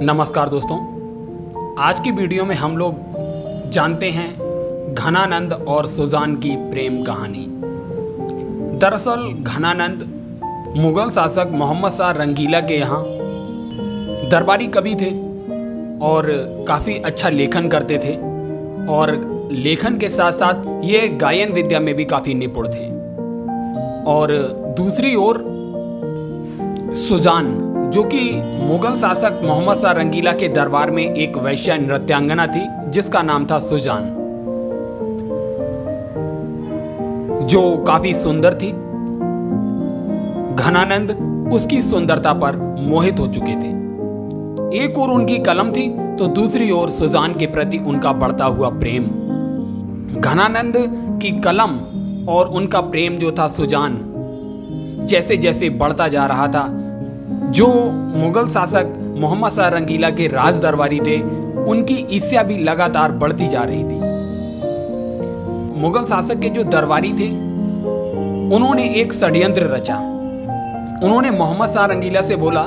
नमस्कार दोस्तों, आज की वीडियो में हम लोग जानते हैं घनानंद और सुजान की प्रेम कहानी। दरअसल घनानंद मुगल शासक मोहम्मद शाह रंगीला के यहाँ दरबारी कवि थे और काफ़ी अच्छा लेखन करते थे और लेखन के साथ साथ ये गायन विद्या में भी काफ़ी निपुण थे। और दूसरी ओर सुजान, जो कि मुगल शासक मोहम्मद शाह रंगीला के दरबार में एक वैश्या नृत्यांगना थी जिसका नाम था सुजान, जो काफी सुंदर थी। घनानंद उसकी सुंदरता पर मोहित हो चुके थे। एक ओर उनकी कलम थी तो दूसरी ओर सुजान के प्रति उनका बढ़ता हुआ प्रेम। घनानंद की कलम और उनका प्रेम जो था सुजान, जैसे जैसे बढ़ता जा रहा था, जो मुगल शासक मोहम्मद शाह रंगीला के राज दरबारी थे उनकी ईर्ष्या भी लगातार बढ़ती जा रही थी। मुगल शासक के जो दरबारी थे उन्होंने एक षड्यंत्र रचा। उन्होंने मोहम्मद शाह रंगीला से बोला,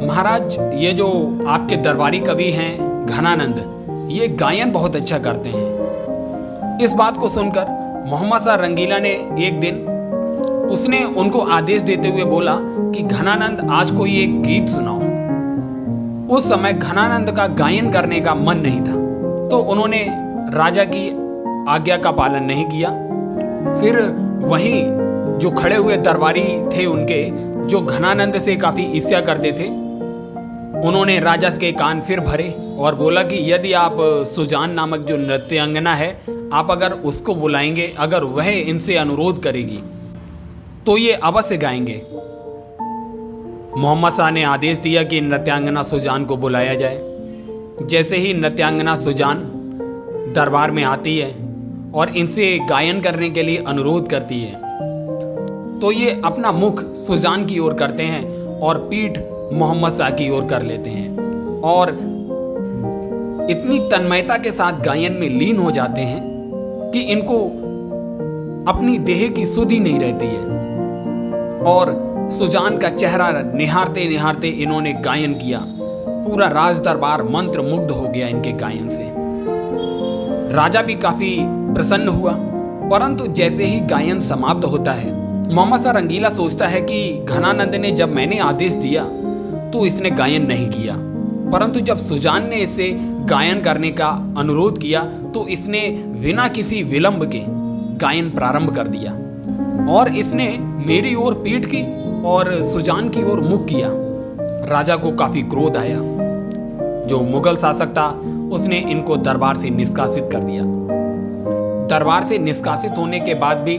महाराज, ये जो आपके दरबारी कवि हैं घनानंद, ये गायन बहुत अच्छा करते हैं। इस बात को सुनकर मोहम्मद शाह रंगीला ने एक दिन उसने उनको आदेश देते हुए बोला कि घनानंद, आज कोई एक गीत सुनाओ। उस समय घनानंद का गायन करने का मन नहीं था, तो उन्होंने राजा की आज्ञा का पालन नहीं किया। फिर वहीं जो खड़े हुए दरबारी थे उनके, जो घनानंद से काफी ईर्ष्या करते थे, उन्होंने राजा के कान फिर भरे और बोला कि यदि आप सुजान नामक जो नृत्यांगना है, आप अगर उसको बुलाएंगे, अगर वह इनसे अनुरोध करेगी तो ये अवश्य गाएंगे। मोहम्मद शाह ने आदेश दिया कि नृत्यांगना सुजान को बुलाया जाए। जैसे ही नृत्यांगना सुजान दरबार में आती है और इनसे गायन करने के लिए अनुरोध करती है, तो ये अपना मुख सुजान की ओर करते हैं और पीठ मोहम्मद शाह की ओर कर लेते हैं और इतनी तन्मयता के साथ गायन में लीन हो जाते हैं कि इनको अपनी देह की सुधि नहीं रहती है। और सुजान का चेहरा निहारते निहारते इन्होंने गायन किया। पूरा राज दरबार मंत्र मुग्ध हो गया इनके गायन से। राजा भी काफी प्रसन्न हुआ, परंतु जैसे ही गायन समाप्त होता है, मोहम्मद शाह रंगीला सोचता है कि घनानंद ने जब मैंने आदेश दिया तो इसने गायन नहीं किया, परंतु जब सुजान ने इसे गायन करने का अनुरोध किया तो इसने बिना किसी विलंब के गायन प्रारंभ कर दिया और इसने मेरी ओर पीठ की और सुजान की ओर मुख किया। राजा को काफी क्रोध आया। जो मुगल शासक था उसने इनको दरबार से निष्कासित कर दिया। दरबार से निष्कासित होने के बाद भी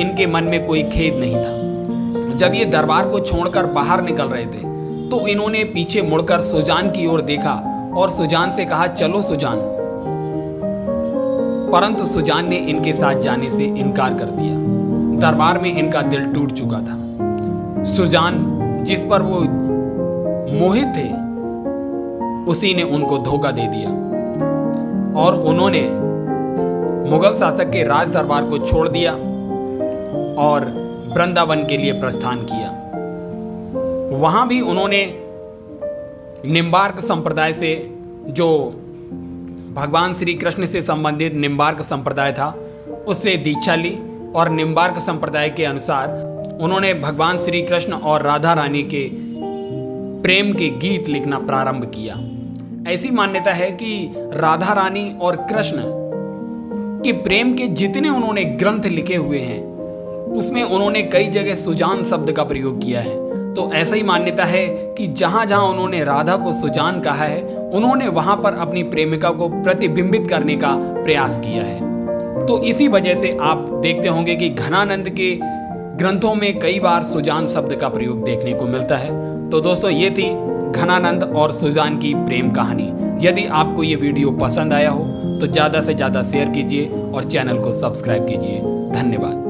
इनके मन में कोई खेद नहीं था। जब ये दरबार को छोड़कर बाहर निकल रहे थे तो इन्होंने पीछे मुड़कर सुजान की ओर देखा और सुजान से कहा, चलो सुजान। परंतु सुजान ने इनके साथ जाने से इनकार कर दिया। दरबार में इनका दिल टूट चुका था। सुजान, जिस पर वो मोहित थे, उसी ने उनको धोखा दे दिया और उन्होंने मुगल शासक के राज दरबार को छोड़ दिया और वृंदावन के लिए प्रस्थान किया। वहां भी उन्होंने निम्बार्क संप्रदाय से, जो भगवान श्री कृष्ण से संबंधित निम्बार्क संप्रदाय था, उससे दीक्षा ली और निम्बार्क संप्रदाय के अनुसार उन्होंने भगवान श्री कृष्ण और राधा रानी के प्रेम के गीत लिखना प्रारंभ किया। ऐसी मान्यता है कि राधा रानी और कृष्ण के प्रेम के जितने उन्होंने ग्रंथ लिखे हुए हैं उसमें उन्होंने कई जगह सुजान शब्द का प्रयोग किया है। तो ऐसा ही मान्यता है कि जहां जहां उन्होंने राधा को सुजान कहा है, उन्होंने वहां पर अपनी प्रेमिका को प्रतिबिंबित करने का प्रयास किया है। तो इसी वजह से आप देखते होंगे कि घनानंद के ग्रंथों में कई बार सुजान शब्द का प्रयोग देखने को मिलता है। तो दोस्तों, ये थी घनानंद और सुजान की प्रेम कहानी। यदि आपको ये वीडियो पसंद आया हो तो ज़्यादा से ज़्यादा शेयर कीजिए और चैनल को सब्सक्राइब कीजिए। धन्यवाद।